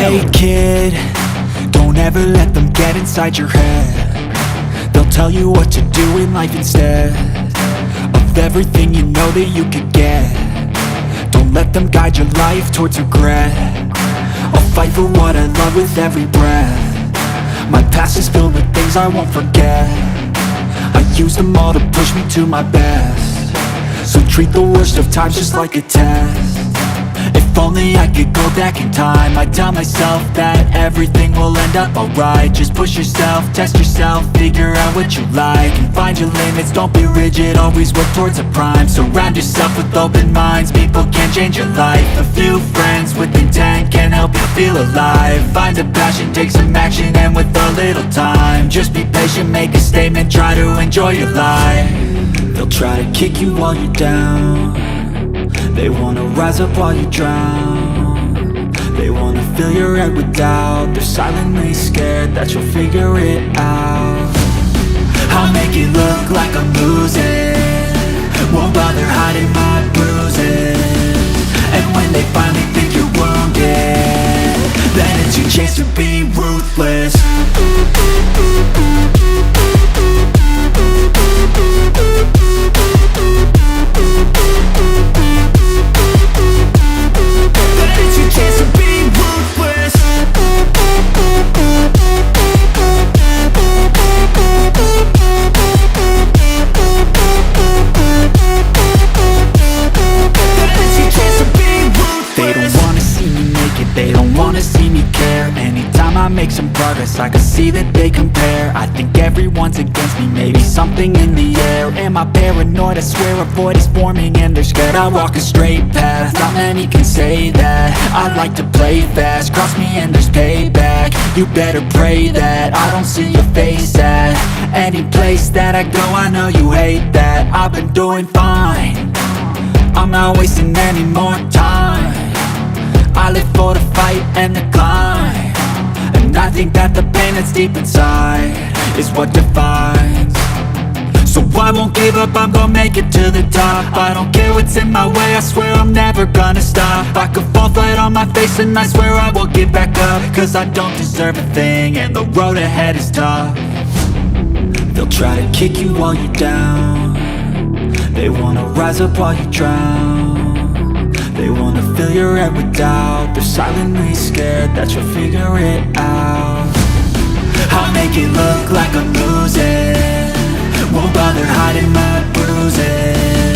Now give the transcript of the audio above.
Hey kid, don't ever let them get inside your head. They'll tell you what to do in life instead of everything you know that you could get. Don't let them guide your life towards regret. I'll fight for what I love with every breath. My past is filled with things I won't forget. I use them all to push me to my best. So treat the worst of times just like a test. If only I could go back in time, I'd tell myself that everything will end up alright. Just push yourself, test yourself, figure out what you like, and find your limits, don't be rigid, always work towards a prime. Surround yourself with open minds, people can change your life. A few friends with intent can help you feel alive. Find a passion, take some action, and with a little time, just be patient, make a statement, try to enjoy your life. They'll try to kick you while you're down. They wanna rise up while you drown. They wanna fill your head with doubt. They're silently scared that you'll figure it out. I'll make it look like I'm losing, won't bother hiding my bruises. And when they finally think you're wounded, then it's your chance to be ruthless. I make some progress, I can see that they compare. I think everyone's against me, maybe something in the air. Am I paranoid? I swear a void is forming and they're scared. I walk a straight path, not many can say that. I like to play fast, cross me and there's payback. You better pray that I don't see your face at any place that I go. I know you hate that. I've been doing fine, I'm not wasting any more time. I live for the fight and the climb, and I think that the pain that's deep inside is what defines. So I won't give up, I'm gonna make it to the top. I don't care what's in my way, I swear I'm never gonna stop. I could fall flat on my face and I swear I will get back up, cause I don't deserve a thing and the road ahead is tough. They'll try to kick you while you're down. They wanna rise up while you drown. They wanna fill your head with doubt. They're silently scared that you'll figure it out. I'll make it look like I'm losing, won't bother hiding my bruises.